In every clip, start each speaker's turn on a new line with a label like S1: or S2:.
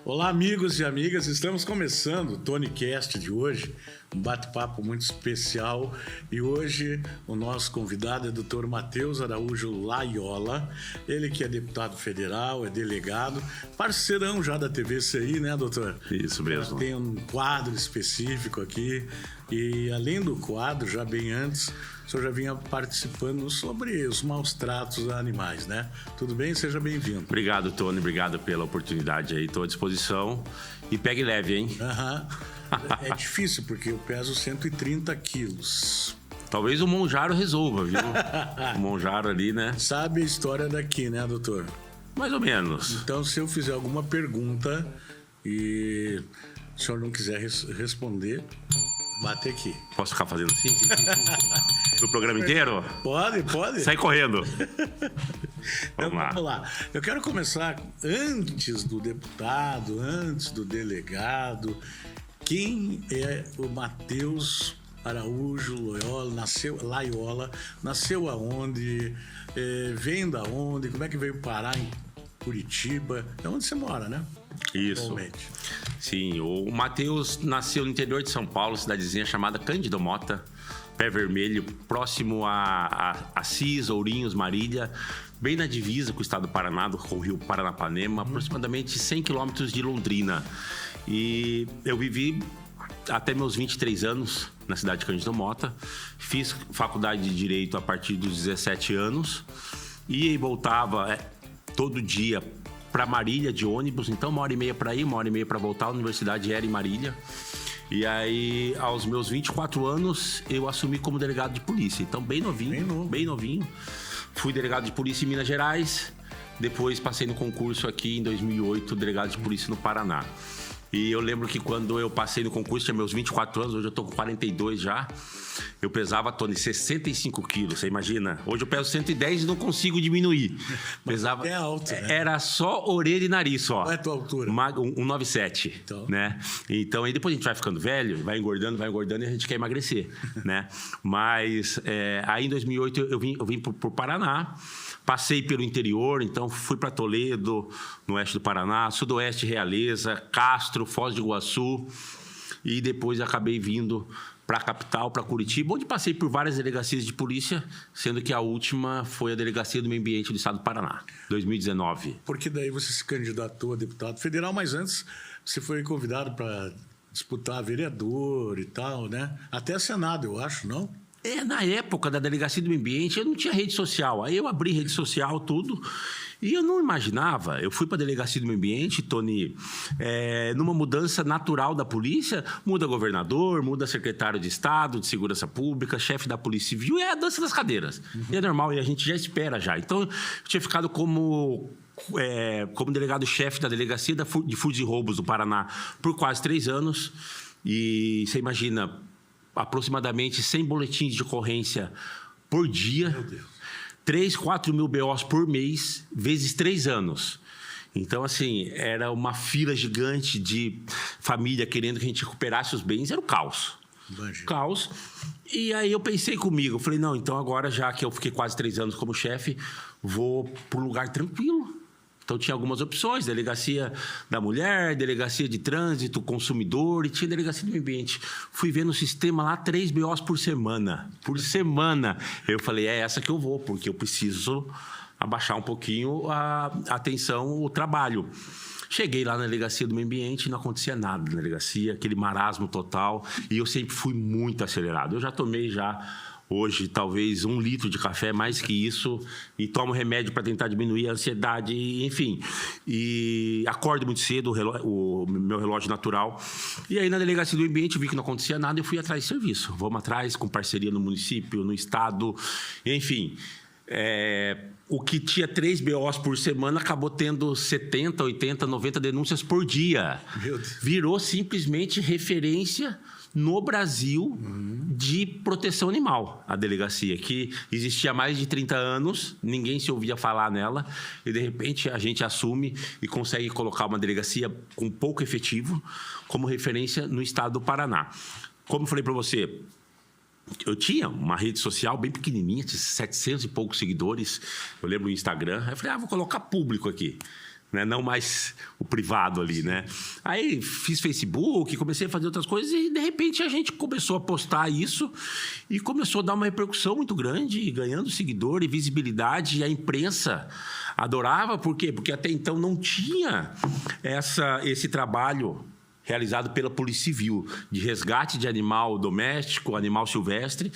S1: Olá, amigos e amigas, estamos começando o TonyCast de hoje, um bate-papo muito especial. E hoje o nosso convidado é o Dr. Matheus Araújo Laiola, ele que é deputado federal, é delegado, parceirão já da TVCI, né, doutor?
S2: Isso mesmo.
S1: Tem um quadro específico aqui e, além do quadro, já bem antes, o senhor já vinha participando sobre os maus tratos a animais, né? Tudo bem? Seja bem-vindo.
S2: Obrigado, Tony. Obrigado pela oportunidade aí. Estou à disposição. E pegue leve, hein?
S1: É difícil, porque eu peso 130 quilos.
S2: Talvez o Monjaro resolva, viu? O Monjaro ali, né?
S1: Sabe a história daqui, né, doutor?
S2: Mais ou menos.
S1: Então, se eu fizer alguma pergunta e o senhor não quiser responder, bate aqui.
S2: Posso ficar fazendo assim? No programa inteiro?
S1: Pode.
S2: Sai correndo.
S1: Vamos lá. Eu quero começar antes do deputado, antes do delegado. Quem é o Matheus Araújo Laiola? Nasceu aonde? Vem da onde? Como é que veio parar em Curitiba? É onde você mora, né?
S2: Isso.
S1: Atualmente.
S2: Sim, o Matheus nasceu no interior de São Paulo, cidadezinha chamada Cândido Mota, Pé Vermelho, próximo a Assis, Ourinhos, Marília, bem na divisa com o estado do Paraná, com o rio Paranapanema, aproximadamente 100 quilômetros de Londrina. E eu vivi até meus 23 anos na cidade de Cândido Mota, fiz faculdade de Direito a partir dos 17 anos e voltava todo dia para Marília de ônibus, então 1h30 para ir, 1h30 para voltar. A universidade era em Marília. E aí, aos meus 24 anos, eu assumi como delegado de polícia. Então, bem novinho. Fui delegado de polícia em Minas Gerais. Depois passei no concurso aqui em 2008, delegado de polícia no Paraná. E eu lembro que quando eu passei no concurso, tinha meus 24 anos, hoje eu tô com 42 já. Eu pesava, Tony, 65 quilos, você imagina? Hoje eu peso 110 e não consigo diminuir. Pesava,
S1: é alto, né?
S2: Era só orelha e nariz só.
S1: Qual é a tua altura?
S2: 1,97,
S1: então.
S2: Né? Então, aí depois a gente vai ficando velho, vai engordando e a gente quer emagrecer, né? Mas aí em 2008 eu vim pro Paraná. Passei pelo interior, então fui para Toledo, no oeste do Paraná, sudoeste Realeza, Castro, Foz do Iguaçu, e depois acabei vindo para a capital, para Curitiba, onde passei por várias delegacias de polícia, sendo que a última foi a Delegacia do Meio Ambiente do Estado do Paraná, 2019.
S1: Porque daí você se candidatou a deputado federal, mas antes você foi convidado para disputar vereador e tal, né? Até Senado, eu acho, não?
S2: Na época da Delegacia do Meio Ambiente, eu não tinha rede social. Aí eu abri rede social, tudo, e eu não imaginava. Eu fui para a Delegacia do Meio Ambiente, Tony, numa mudança natural da polícia, muda governador, muda secretário de Estado, de Segurança Pública, chefe da Polícia Civil, é a dança das cadeiras. E é normal, e a gente já espera já. Então, eu tinha ficado como delegado-chefe da Delegacia de Furtos e Roubos do Paraná por quase 3 anos. E você imagina, aproximadamente 100 boletins de ocorrência por dia.
S1: Meu Deus.
S2: 3, 4 mil BOs por mês, vezes 3 anos. Então, assim, era uma fila gigante de família querendo que a gente recuperasse os bens. Era o caos.
S1: Imagina.
S2: Caos. E aí eu pensei comigo, eu falei, não, então agora, já que eu fiquei quase 3 anos como chefe, vou para um lugar tranquilo. Então, tinha algumas opções: delegacia da mulher, delegacia de trânsito, consumidor, e tinha delegacia do meio ambiente. Fui ver no sistema lá 3 BOs por semana. Por semana. Eu falei, é essa que eu vou, porque eu preciso abaixar um pouquinho a atenção, o trabalho. Cheguei lá na delegacia do meio ambiente e não acontecia nada na delegacia, aquele marasmo total, e eu sempre fui muito acelerado. Eu já tomei hoje, talvez 1 litro de café, mais que isso, e tomo remédio para tentar diminuir a ansiedade, enfim. E acordo muito cedo, o meu relógio natural. E aí, na Delegacia do Ambiente, vi que não acontecia nada e eu fui atrás de serviço. Vamos atrás, com parceria no município, no estado, enfim. O que tinha 3 BOs por semana acabou tendo 70, 80, 90 denúncias por dia.
S1: Meu Deus.
S2: Virou simplesmente referência no Brasil de proteção animal, a delegacia, que existia há mais de 30 anos, ninguém se ouvia falar nela, e de repente a gente assume e consegue colocar uma delegacia com pouco efetivo como referência no estado do Paraná. Como eu falei para você, eu tinha uma rede social bem pequenininha, tinha 700 e poucos seguidores, eu lembro no Instagram, aí eu falei, vou colocar público aqui. né? Não mais o privado ali, né? Aí fiz Facebook, comecei a fazer outras coisas e, de repente, a gente começou a postar isso e começou a dar uma repercussão muito grande, ganhando seguidor e visibilidade. E a imprensa adorava. Por quê? Porque até então não tinha esse trabalho realizado pela Polícia Civil, de resgate de animal doméstico, animal silvestre,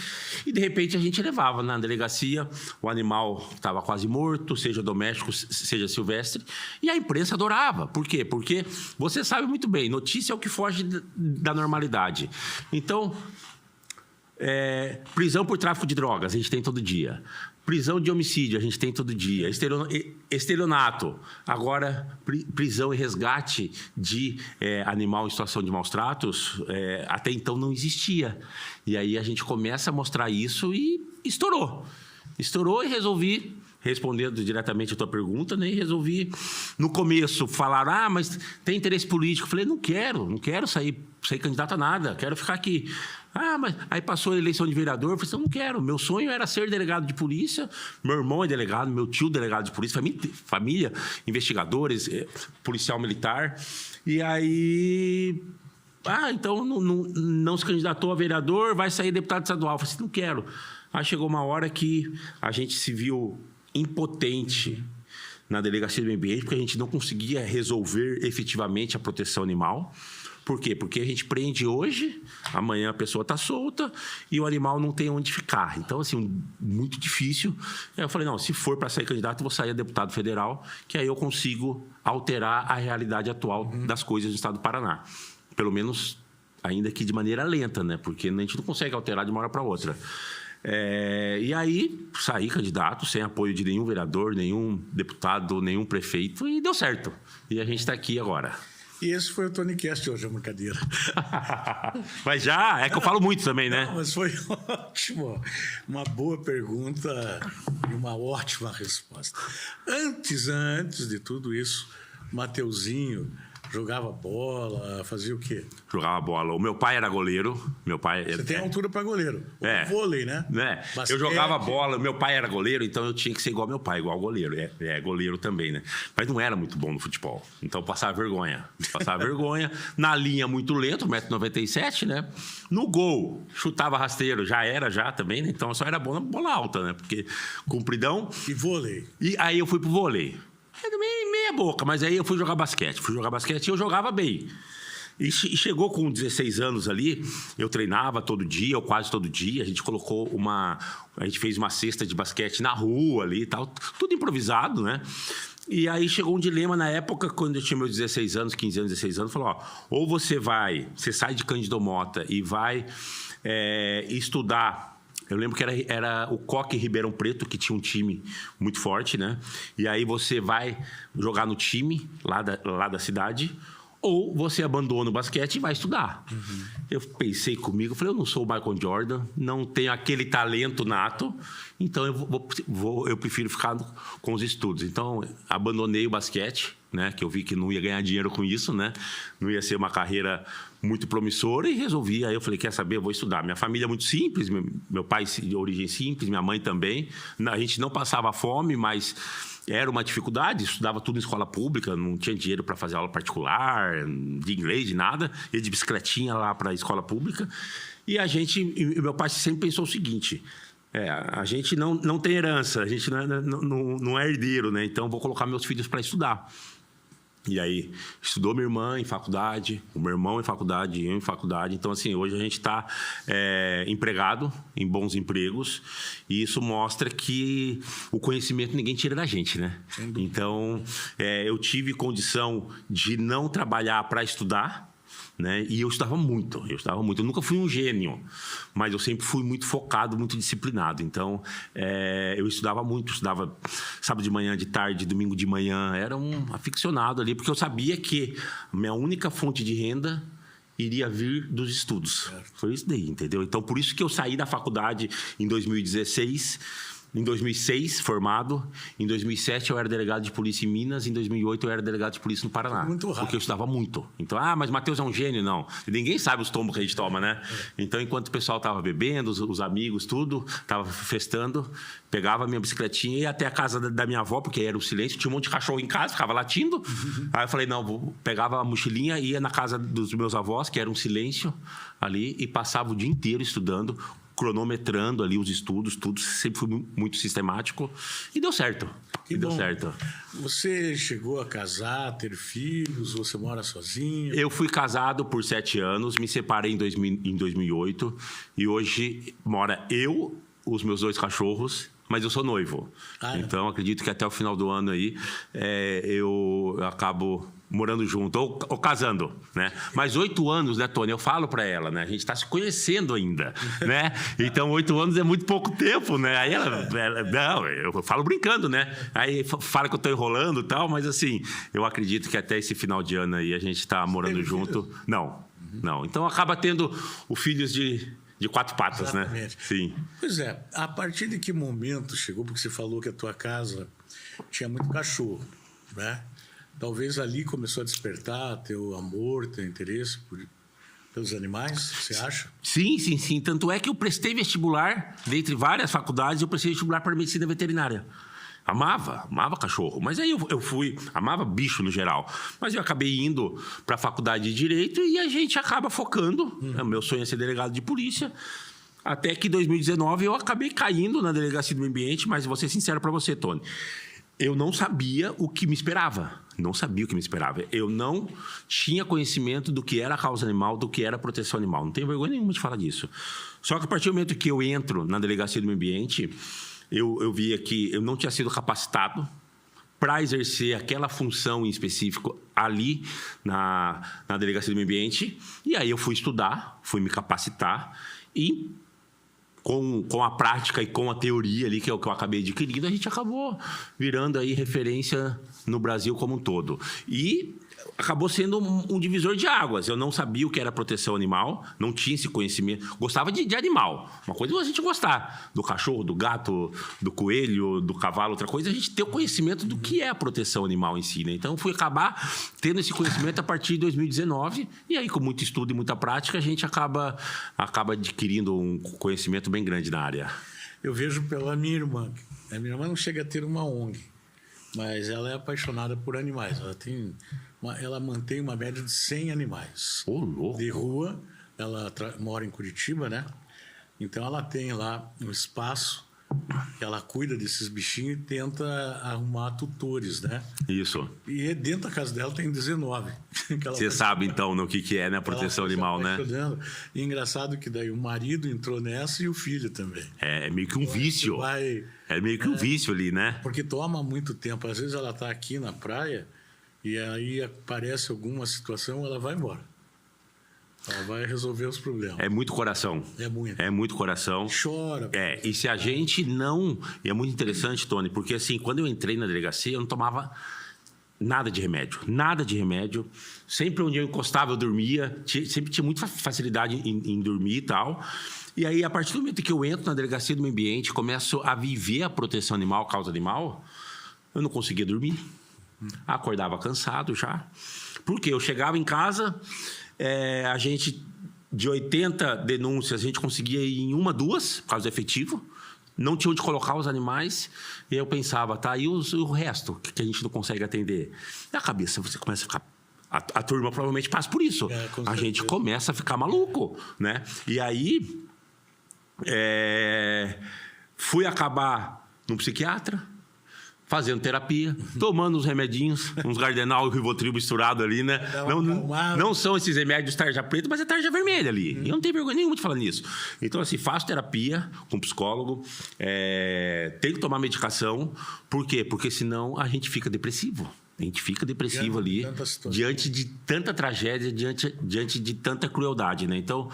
S2: e de repente a gente levava na delegacia, o animal estava quase morto, seja doméstico, seja silvestre, e a imprensa adorava. Por quê? Porque você sabe muito bem, notícia é o que foge da normalidade. Então, prisão por tráfico de drogas, a gente tem todo dia. Prisão de homicídio, a gente tem todo dia. Estelionato. Agora, prisão e resgate de animal em situação de maus tratos, até então não existia. E aí a gente começa a mostrar isso e estourou. Estourou e resolvi, respondendo diretamente a tua pergunta, né? E resolvi, no começo, falar, mas tem interesse político. Eu falei, não quero sair candidato a nada, quero ficar aqui. Mas aí passou a eleição de vereador, eu falei, não quero. Meu sonho era ser delegado de polícia, meu irmão é delegado, meu tio delegado de polícia, família investigadores, policial militar. E aí, então não se candidatou a vereador, vai sair deputado estadual. Eu falei, não quero. Aí chegou uma hora que a gente se viu impotente na delegacia do meio ambiente, porque a gente não conseguia resolver efetivamente a proteção animal. Por quê? Porque a gente prende hoje, amanhã a pessoa está solta e o animal não tem onde ficar. Então, assim, muito difícil. Aí eu falei, não, se for para sair candidato, eu vou sair a deputado federal, que aí eu consigo alterar a realidade atual das coisas do estado do Paraná. Pelo menos, ainda que de maneira lenta, né? Porque a gente não consegue alterar de uma hora para outra. E aí, saí candidato, sem apoio de nenhum vereador, nenhum deputado, nenhum prefeito, e deu certo. E a gente está aqui agora.
S1: E esse foi o Tony Cast hoje, a brincadeira.
S2: Mas já, que eu falo muito também, né?
S1: Não, mas foi ótimo. Uma boa pergunta e uma ótima resposta. Antes de tudo isso, Mateuzinho jogava bola, fazia o quê?
S2: Jogava bola. O meu pai era goleiro.
S1: Você tem altura para goleiro. Vôlei, né?
S2: Basquete. Eu jogava bola. Meu pai era goleiro, então eu tinha que ser igual meu pai, igual goleiro. Goleiro também, né? Mas não era muito bom no futebol. Então passava vergonha. Na linha muito lento, 1,97 m, né? No gol, chutava rasteiro. Já também, né? Então eu só era bom na bola alta, né? Porque compridão.
S1: E vôlei?
S2: E aí eu fui pro vôlei. Meia boca, mas aí eu fui jogar basquete. E eu jogava bem. E chegou com 16 anos ali, eu treinava todo dia, ou quase todo dia. A gente a gente fez uma cesta de basquete na rua ali e tal, tudo improvisado, né? E aí chegou um dilema na época, quando eu tinha meus 16 anos, 15 anos, 16 anos, falou, ou você sai de Cândido Mota e vai estudar. Eu lembro que era o Coque Ribeirão Preto, que tinha um time muito forte, né? E aí você vai jogar no time lá da cidade, ou você abandona o basquete e vai estudar. Eu pensei comigo, falei, eu não sou o Michael Jordan, não tenho aquele talento nato, então eu prefiro ficar com os estudos. Então, abandonei o basquete, né? Que eu vi que não ia ganhar dinheiro com isso, né? Não ia ser uma carreira muito promissora e resolvi. Aí eu falei, quer saber, eu vou estudar. Minha família é muito simples, meu pai de origem simples, minha mãe também. A gente não passava fome, mas era uma dificuldade, estudava tudo em escola pública, não tinha dinheiro para fazer aula particular, de inglês, de nada, ia de bicicletinha lá para a escola pública. E meu pai sempre pensou o seguinte, a gente não tem herança, a gente não é herdeiro, né? Então vou colocar meus filhos para estudar. E aí, estudou minha irmã em faculdade, o meu irmão em faculdade, eu em faculdade. Então, assim, hoje a gente está empregado, em bons empregos, e isso mostra que o conhecimento ninguém tira da gente, né? Então, eu tive condição de não trabalhar para estudar, né? E eu estudava muito. Eu nunca fui um gênio, mas eu sempre fui muito focado, muito disciplinado. Então, eu estudava muito, sábado de manhã, de tarde, domingo de manhã. Era um aficionado ali, porque eu sabia que a minha única fonte de renda iria vir dos estudos. Foi isso daí, entendeu? Então, por isso que eu saí da faculdade em 2016 Em 2006, formado. Em 2007, eu era delegado de polícia em Minas. Em 2008, eu era delegado de polícia no Paraná.
S1: Muito rápido.
S2: Porque eu estudava muito. Então, mas Matheus é um gênio? Não. Ninguém sabe os tombos que a gente toma, né? Então, enquanto o pessoal estava bebendo, os amigos, tudo, estava festando, pegava a minha bicicletinha e ia até a casa da minha avó, porque era o silêncio. Tinha um monte de cachorro em casa, ficava latindo. Aí eu falei, não, pegava a mochilinha, ia na casa dos meus avós, que era um silêncio ali, e passava o dia inteiro estudando, cronometrando ali os estudos, tudo, sempre fui muito sistemático e deu certo. Deu certo.
S1: Você chegou a casar, ter filhos, você mora sozinho?
S2: Eu fui casado por 7 anos, me separei em 2008 e hoje mora eu, os meus 2 cachorros, mas eu sou noivo. Então, acredito que até o final do ano aí eu acabo morando junto, ou casando, né? Mas 8 anos, né, Tony? Eu falo pra ela, né? A gente tá se conhecendo ainda, né? Então, 8 anos é muito pouco tempo, né? Aí ela não, eu falo brincando, né? Aí fala que eu tô enrolando e tal, mas assim, eu acredito que até esse final de ano aí a gente tá morando junto. Filhos? Não. Então, acaba tendo os filhos de 4 patas, exatamente, né? Sim.
S1: Pois é. A partir de que momento chegou, porque você falou que a tua casa tinha muito cachorro, né? Talvez ali começou a despertar teu amor, teu interesse pelos animais, você acha?
S2: Sim. Tanto é que eu prestei vestibular, dentre várias faculdades, eu prestei vestibular para medicina veterinária. Amava cachorro, mas aí eu amava bicho no geral. Mas eu acabei indo para a faculdade de Direito e a gente acaba focando. O meu sonho é ser delegado de polícia. Até que em 2019 eu acabei caindo na delegacia do meio ambiente, mas vou ser sincero para você, Tony. Eu não sabia o que me esperava. Eu não tinha conhecimento do que era a causa animal, do que era a proteção animal. Não tenho vergonha nenhuma de falar disso. Só que a partir do momento que eu entro na delegacia do meio ambiente, eu via que eu não tinha sido capacitado para exercer aquela função em específico ali na delegacia do meio ambiente. E aí eu fui estudar, fui me capacitar e com a prática e com a teoria ali que eu acabei adquirindo, a gente acabou virando aí referência no Brasil como um todo. E acabou sendo um divisor de águas. Eu não sabia o que era proteção animal, não tinha esse conhecimento. Gostava de animal. Uma coisa é a gente gostar do cachorro, do gato, do coelho, do cavalo. Outra coisa é a gente ter o conhecimento do que é a proteção animal em si, né? Então, fui acabar tendo esse conhecimento a partir de 2019. E aí, com muito estudo e muita prática, a gente acaba adquirindo um conhecimento bem grande na área.
S1: Eu vejo pela minha irmã. A minha irmã não chega a ter uma ONG, mas ela é apaixonada por animais. Ela mantém uma média de 100 animais.
S2: Louco.
S1: De rua. Ela mora em Curitiba, né? Então, ela tem lá um espaço que ela cuida desses bichinhos e tenta arrumar tutores, né?
S2: Isso.
S1: E dentro da casa dela tem 19.
S2: Você sabe, então, no que é, né? A proteção animal, né?
S1: E engraçado que daí o marido entrou nessa e o filho também.
S2: É meio que um vício. É meio que um vício ali, né?
S1: Porque toma muito tempo. Às vezes ela está aqui na praia e aí aparece alguma situação, ela vai embora. Ela vai resolver os problemas.
S2: É muito coração. É muito coração.
S1: Chora.
S2: E se a gente não... E é muito interessante, Tony, porque assim, quando eu entrei na delegacia, eu não tomava nada de remédio. Sempre onde eu encostava, eu dormia. Sempre tinha muita facilidade em dormir e tal. E aí, a partir do momento que eu entro na delegacia do meio ambiente, começo a viver a proteção animal, causa animal, eu não conseguia dormir. Acordava cansado já. Porque eu chegava em casa... a gente, de 80 denúncias, a gente conseguia ir em 1, 2, por causa do efetivo. Não tinha onde colocar os animais. E eu pensava, tá, e o resto que a gente não consegue atender? E a cabeça, você começa a ficar... A turma provavelmente passa por isso. A gente começa a ficar maluco, né? E aí, fui acabar num psiquiatra, fazendo terapia, tomando uns remedinhos, uns Gardenal e Rivotril misturado ali, né? Não são esses remédios tarja preta, mas é tarja vermelha ali. Eu não tenho vergonha nenhuma de falar nisso. Então, assim, faço terapia com psicólogo, tenho que tomar medicação. Por quê? Porque senão a gente fica depressivo. A gente fica depressivo ali, diante de tanta tragédia, diante de tanta crueldade, né? Então,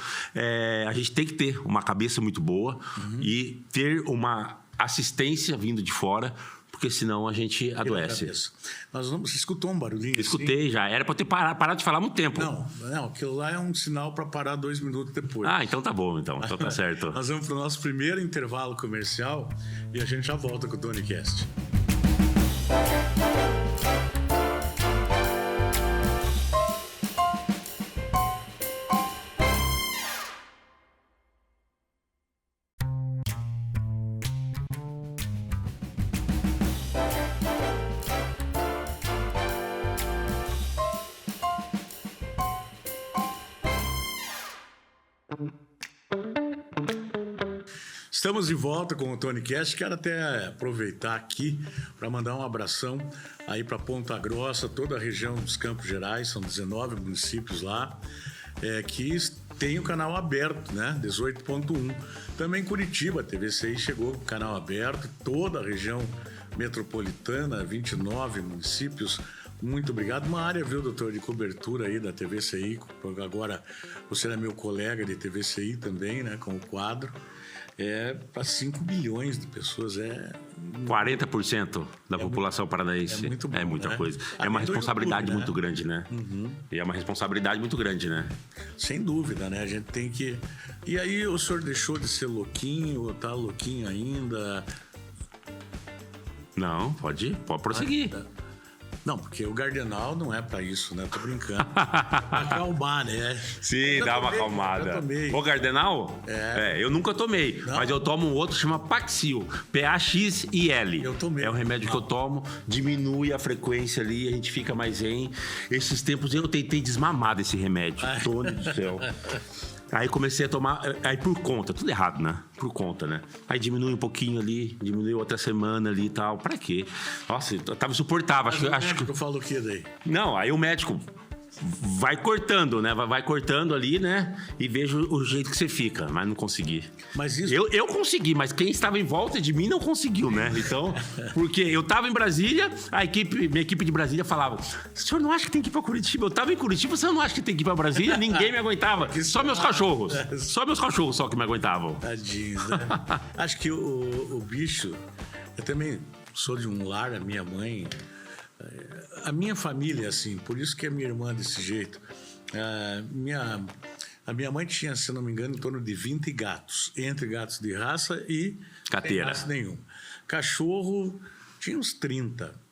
S2: a gente tem que ter uma cabeça muito boa e ter uma assistência vindo de fora, porque senão a gente adoece.
S1: Você escutou um barulhinho?
S2: Escutei
S1: assim?
S2: já. Era para eu ter parado de falar há muito tempo.
S1: Não, aquilo lá é um sinal para parar 2 minutos depois.
S2: Então tá bom, então tá certo.
S1: Nós vamos para o nosso primeiro intervalo comercial e a gente já volta com o TonyCast. Estamos de volta com o TonyCast. Quero até aproveitar aqui para mandar um abração aí para Ponta Grossa, toda a região dos Campos Gerais, são 19 municípios lá, que tem o canal aberto, né? 18.1. Também Curitiba, a TVCI chegou com o canal aberto, toda a região metropolitana, 29 municípios. Muito obrigado. Uma área, viu, doutor, de cobertura aí da TVCI. Agora você é meu colega de TVCI também, né? Com o quadro. Para 5 bilhões de pessoas.
S2: 40% da população paranaense.
S1: É muito bom,
S2: muita
S1: né?
S2: coisa. É uma responsabilidade muito grande, né? Uhum. E é uma responsabilidade muito grande, né?
S1: Sem dúvida, né? A gente tem que... E aí o senhor deixou de ser louquinho ou tá louquinho ainda?
S2: Não, pode prosseguir.
S1: Não, porque o Gardenal não é pra isso, né? Tô brincando. Pra acalmar, né?
S2: Sim, dá uma acalmada.
S1: Eu tomei.
S2: O Gardenal? Eu nunca tomei. Não. Mas eu tomo um outro que chama Paxil. PAXIL.
S1: Eu tomei.
S2: É um remédio que eu tomo, diminui a frequência ali, a gente fica mais zen. Esses tempos eu tentei desmamar desse remédio. Tony do céu. Aí comecei a tomar, aí por conta, tudo errado, né? Por conta, né? Aí diminui um pouquinho ali, diminui outra semana ali e tal. Pra quê? Nossa, eu tava insuportável.
S1: Acho que eu falo o quê daí?
S2: Não, aí o médico vai cortando, né? Vai cortando ali, né? E vejo o jeito que você fica, mas não consegui.
S1: Mas isso...
S2: Eu consegui, mas quem estava em volta de mim não conseguiu, né? Então, porque eu estava em Brasília, minha equipe de Brasília falava: o senhor não acha que tem que ir para Curitiba? Eu estava em Curitiba, você não acha que tem que ir para Brasília? Ninguém me aguentava. Só meus cachorros. Só meus cachorros só que me aguentavam.
S1: Tadinhos, né? Acho que o bicho... Eu também sou de um lar, a minha mãe... A minha família, assim, por isso que a minha irmã desse jeito. A minha mãe tinha, se não me engano, em torno de 20 gatos, entre gatos de raça e
S2: Cateira.
S1: Sem raça nenhum. Cachorro tinha uns 30.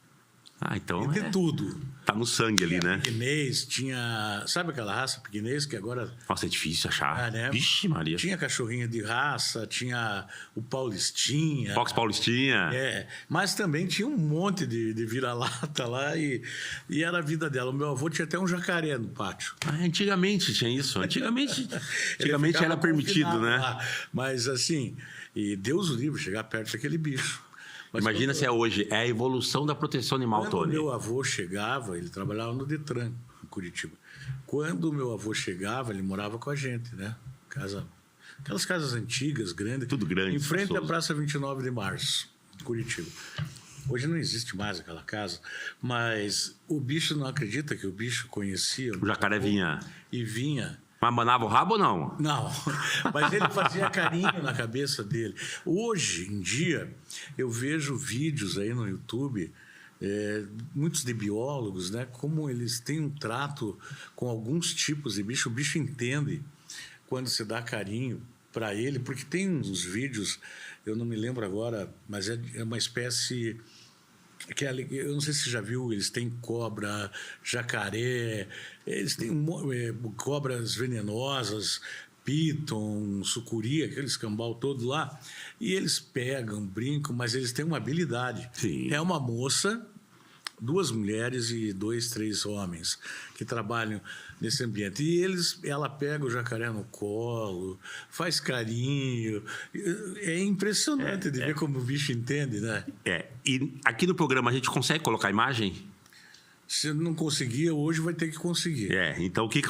S2: Então
S1: de tudo.
S2: Tá no sangue ali, né?
S1: Pequinês, tinha... Sabe aquela raça pequinês que agora...
S2: Nossa, é difícil achar.
S1: Né?
S2: Vixe, Maria.
S1: Tinha cachorrinho de raça, tinha o Paulistinha.
S2: Fox Paulistinha.
S1: Mas também tinha um monte de vira-lata lá e era a vida dela. O meu avô tinha até um jacaré no pátio.
S2: Antigamente tinha isso. Antigamente era permitido, né?
S1: Lá. Mas assim, e Deus o livre chegar perto daquele bicho. Mas
S2: imagina se é hoje, é a evolução da proteção animal, Tony.
S1: Quando meu avô chegava, ele trabalhava no Detran, em Curitiba. Quando o meu avô chegava, ele morava com a gente, né? Aquelas casas antigas, grandes.
S2: Tudo grande.
S1: Em frente à Praça 29 de Março, em Curitiba. Hoje não existe mais aquela casa, mas o bicho não acredita que o bicho conhecia.
S2: O jacaré vinha.
S1: E vinha.
S2: Mas manava o rabo ou não?
S1: Não, mas ele fazia carinho na cabeça dele. Hoje em dia, eu vejo vídeos aí no YouTube, muitos de biólogos, né? Como eles têm um trato com alguns tipos de bicho. O bicho entende quando se dá carinho para ele, porque tem uns vídeos, eu não me lembro agora, mas é uma espécie... eu não sei se você já viu, eles têm cobra, jacaré, eles têm cobras venenosas, piton, sucuri, aquele escambau todo lá, e eles pegam, brincam, mas eles têm uma habilidade.
S2: Sim.
S1: É uma moça, 2 mulheres e 2, 3 homens que trabalham nesse ambiente. E ela pega o jacaré no colo, faz carinho. É impressionante de ver como o bicho entende, né?
S2: E aqui no programa a gente consegue colocar imagem?
S1: Se não conseguia, hoje vai ter que conseguir.
S2: Então o que...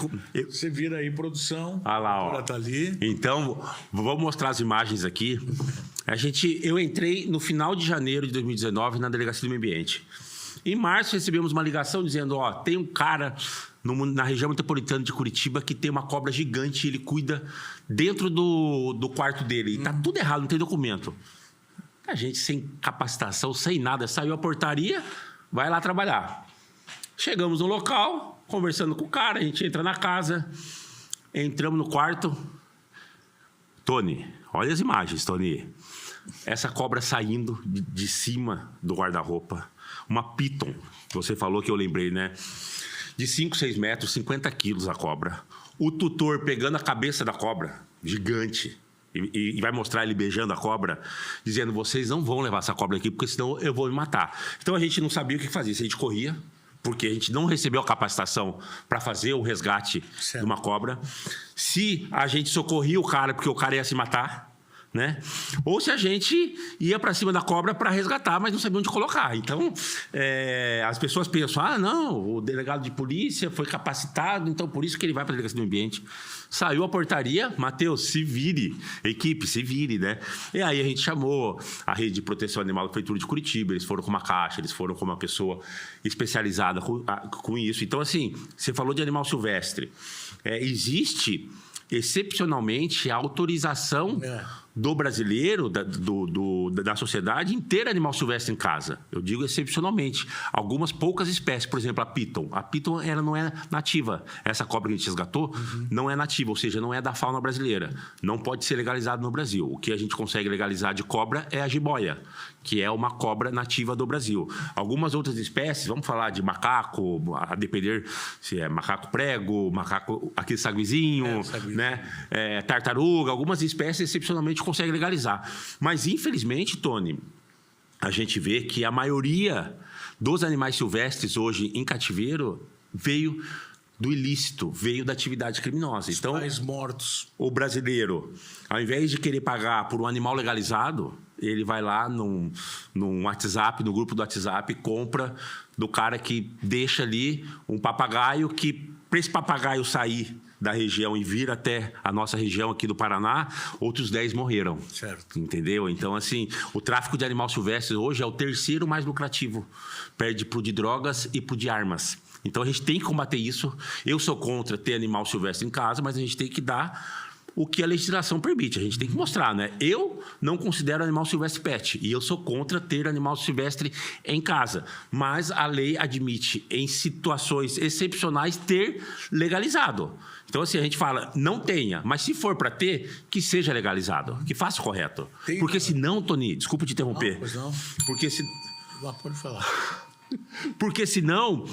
S1: Você vira aí, produção.
S2: Ah lá, ó.
S1: Ela tá ali.
S2: Então, vou mostrar as imagens aqui. Eu entrei no final de janeiro de 2019 na Delegacia do Meio Ambiente. Em março, recebemos uma ligação dizendo, tem um cara na região metropolitana de Curitiba que tem uma cobra gigante e ele cuida dentro do quarto dele. E tá tudo errado, não tem documento. A gente sem capacitação, sem nada, saiu a portaria, vai lá trabalhar. Chegamos no local, conversando com o cara, a gente entra na casa, entramos no quarto. Tony, olha as imagens, Tony. Essa cobra saindo de cima do guarda-roupa. Uma piton, que você falou que eu lembrei, né? De 5, 6 metros, 50 quilos a cobra. O tutor pegando a cabeça da cobra, gigante, e vai mostrar ele beijando a cobra, dizendo, vocês não vão levar essa cobra aqui, porque senão eu vou me matar. Então a gente não sabia o que fazer. Se a gente corria, porque a gente não recebeu a capacitação para fazer o resgate de uma cobra. Se a gente socorria o cara, porque o cara ia se matar, né? Ou se a gente ia para cima da cobra para resgatar, mas não sabia onde colocar. Então, as pessoas pensam, não, o delegado de polícia foi capacitado, então por isso que ele vai para a delegacia do ambiente. Saiu a portaria, Matheus, se vire, equipe, se vire, né? E aí a gente chamou a Rede de Proteção Animal da Prefeitura de Curitiba, eles foram com uma caixa, eles foram com uma pessoa especializada com isso. Então, assim, você falou de animal silvestre. Existe, excepcionalmente, a autorização do brasileiro, da sociedade, em ter animal silvestre em casa. Eu digo excepcionalmente. Algumas poucas espécies, por exemplo, a piton. A piton, ela não é nativa. Essa cobra que a gente resgatou não é nativa, ou seja, não é da fauna brasileira. Não pode ser legalizado no Brasil. O que a gente consegue legalizar de cobra é a jiboia, que é uma cobra nativa do Brasil. Algumas outras espécies, vamos falar de macaco, a depender se é macaco prego, macaco, aquele saguizinho, né? Tartaruga, algumas espécies excepcionalmente conseguem legalizar. Mas, infelizmente, Tony, a gente vê que a maioria dos animais silvestres hoje em cativeiro veio do ilícito, veio da atividade criminosa. Então,
S1: mais mortos.
S2: O brasileiro, ao invés de querer pagar por um animal legalizado, ele vai lá num WhatsApp, no grupo do WhatsApp, compra do cara que deixa ali um papagaio que, para esse papagaio sair da região e vir até a nossa região aqui do Paraná, outros 10 morreram.
S1: Certo.
S2: Entendeu? Então, assim, o tráfico de animal silvestre hoje é o terceiro mais lucrativo. Perde pro de drogas e pro de armas. Então, a gente tem que combater isso. Eu sou contra ter animal silvestre em casa, mas a gente tem que dar o que a legislação permite. A gente tem que mostrar, né? Eu não considero animal silvestre pet. E eu sou contra ter animal silvestre em casa. Mas a lei admite, em situações excepcionais, ter legalizado. Então, assim, a gente fala, não tenha. Mas se for para ter, que seja legalizado. Que faça o correto. Porque senão, Tony, desculpa te interromper.
S1: Não, pois não.
S2: Porque se...
S1: Pode falar.
S2: Porque senão...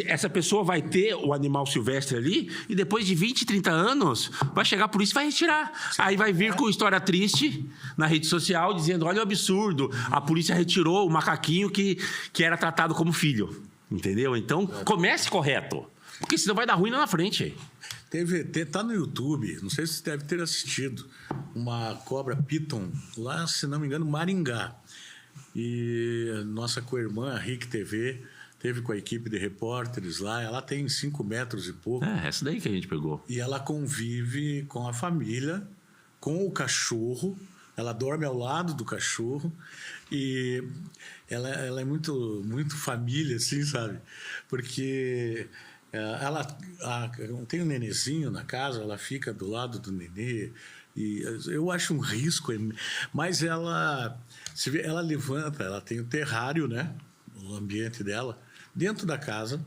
S2: Essa pessoa vai ter o animal silvestre ali e depois de 20, 30 anos vai chegar a polícia e vai retirar. Aí vai vir com história triste na rede social dizendo, olha o absurdo, a polícia retirou o macaquinho que era tratado como filho. Entendeu? Então, comece correto. Porque senão vai dar ruim lá na frente.
S1: Tá no YouTube, não sei se você deve ter assistido, uma cobra piton, lá, se não me engano, Maringá. E nossa co-irmã, a RIC TV, teve com a equipe de repórteres lá, ela tem 5 metros e pouco.
S2: Essa daí que a gente pegou.
S1: E ela convive com a família, com o cachorro, ela dorme ao lado do cachorro e ela é muito, muito família, assim, sabe? Porque ela tem um nenezinho na casa, ela fica do lado do nenê e eu acho um risco, mas ela levanta, ela tem o terrário, né? O ambiente dela, dentro da casa,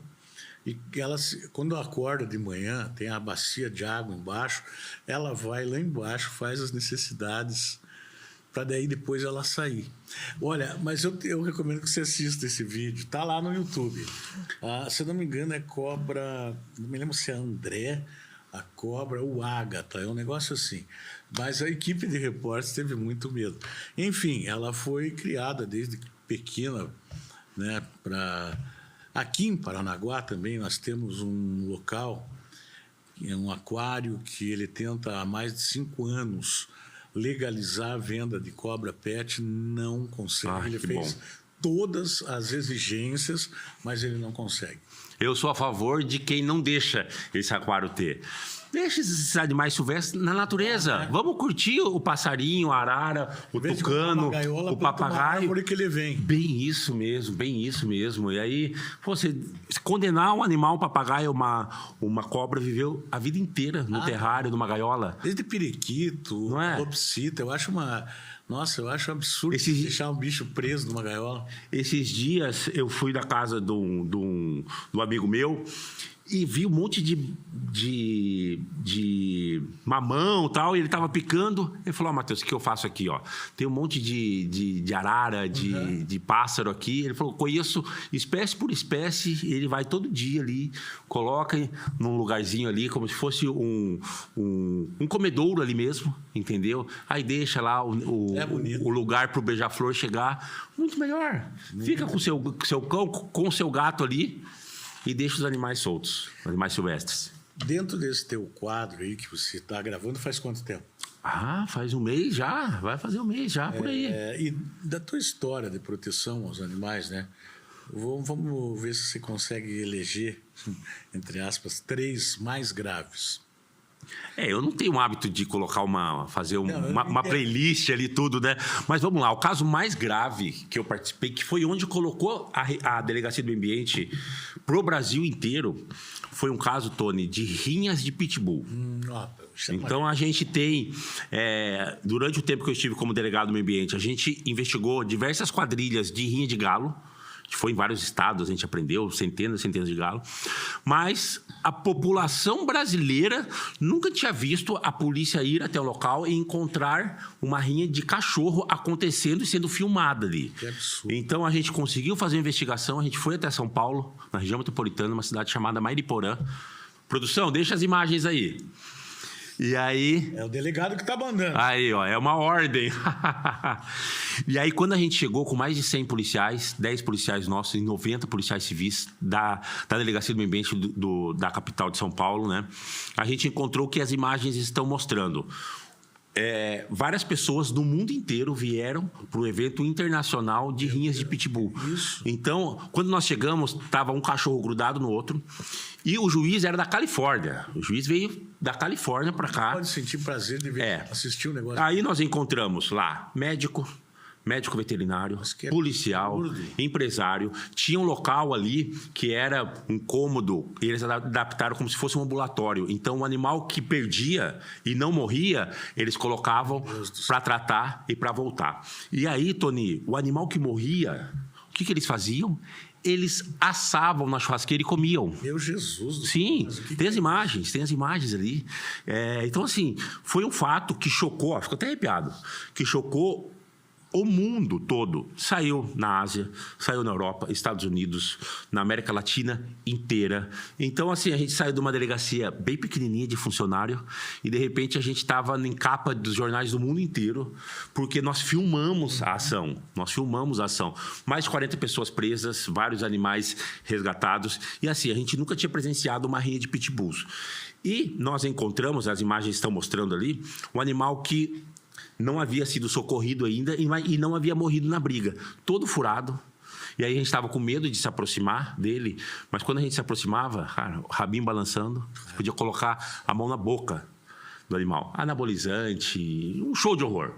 S1: e ela, quando acorda de manhã, tem a bacia de água embaixo, ela vai lá embaixo, faz as necessidades, para daí depois ela sair. Olha, mas eu recomendo que você assista esse vídeo, tá lá no YouTube. Se eu não me engano, é cobra, não me lembro se é André, a cobra, ou Ágata, é um negócio assim. Mas a equipe de repórteres teve muito medo. Enfim, ela foi criada desde pequena, né, aqui em Paranaguá também nós temos um local, um aquário que ele tenta há mais de 5 anos legalizar a venda de cobra pet, não consegue. Ele fez todas as exigências, mas ele não consegue.
S2: Eu sou a favor de quem não deixa esse aquário ter. Deixa esses animais silvestres na natureza. Vamos curtir o passarinho, a arara, o tucano, o papagaio.
S1: Que ele vem.
S2: Bem isso mesmo, bem isso mesmo. E aí, você condenar um animal, um papagaio, uma cobra, viveu a vida inteira no terrário, numa gaiola.
S1: Desde periquito, calopsita, eu acho Nossa, eu acho absurdo deixar um bicho preso numa gaiola.
S2: Esses dias eu fui na casa do amigo meu e vi um monte de mamão e tal, e ele tava picando. Ele falou: Matheus, o que eu faço aqui, ó? Tem um monte de arara, de pássaro aqui. Ele falou: conheço espécie por espécie. Ele vai todo dia ali, coloca num lugarzinho ali, como se fosse um comedouro ali mesmo, entendeu? Aí deixa lá o lugar pro beija-flor chegar. Muito melhor. Fica com o seu cão, com o seu gato ali, e deixa os animais soltos, os animais silvestres.
S1: Dentro desse teu quadro aí que você está gravando, faz quanto tempo?
S2: Faz um mês já. Vai fazer um mês já, por aí.
S1: E da tua história de proteção aos animais, né? Vamos ver se você consegue eleger, entre aspas, 3 mais graves.
S2: Eu não tenho o hábito de colocar fazer uma playlist ali, tudo, né? Mas vamos lá, o caso mais grave que eu participei, que foi onde colocou a Delegacia do Meio Ambiente pro Brasil inteiro, foi um caso, Tony, de rinhas de pitbull. Então, a gente tem, durante o tempo que eu estive como delegado do meio ambiente, a gente investigou diversas quadrilhas de rinha de galo. Foi em vários estados, a gente aprendeu centenas e centenas de galo. Mas a população brasileira nunca tinha visto a polícia ir até o local e encontrar uma rinha de cachorro acontecendo e sendo filmada ali.
S1: Que absurdo.
S2: Então, a gente conseguiu fazer uma investigação, a gente foi até São Paulo, na região metropolitana, uma cidade chamada Mariporã. Produção, deixa as imagens aí. E aí...
S1: É o delegado que tá mandando.
S2: Aí, ó, é uma ordem. E aí, quando a gente chegou com mais de 100 policiais, 10 policiais nossos e 90 policiais civis da Delegacia do Meio Ambiente da capital de São Paulo, né? A gente encontrou que as imagens estão mostrando. Várias pessoas do mundo inteiro vieram para o evento internacional de rinhas de pitbull.
S1: Isso.
S2: Então, quando nós chegamos, estava um cachorro grudado no outro e o juiz era da Califórnia. O juiz veio da Califórnia para cá.
S1: Pode sentir prazer de ver, assistir o negócio.
S2: Aí nós encontramos lá médico veterinário, policial, empresário. Tinha um local ali que era um cômodo, eles adaptaram como se fosse um ambulatório. Então, o animal que perdia e não morria, eles colocavam para tratar e para voltar. E aí, Tony, o animal que morria, o que eles faziam? Eles assavam na churrasqueira e comiam.
S1: Meu Jesus.
S2: Sim, tem as imagens ali. Então, assim, foi um fato que chocou, fico até arrepiado, que chocou o mundo todo. Saiu na Ásia, saiu na Europa, Estados Unidos, na América Latina inteira. Então, assim, a gente saiu de uma delegacia bem pequenininha de funcionário e, de repente, a gente estava em capa dos jornais do mundo inteiro porque nós filmamos a ação. Mais de 40 pessoas presas, vários animais resgatados. E, assim, a gente nunca tinha presenciado uma rinha de pitbulls. E nós encontramos, as imagens estão mostrando ali, um animal que não havia sido socorrido ainda e não havia morrido na briga. Todo furado. E aí a gente estava com medo de se aproximar dele. Mas quando a gente se aproximava, cara, o rabinho balançando, você podia colocar a mão na boca do animal. Anabolizante, um show de horror.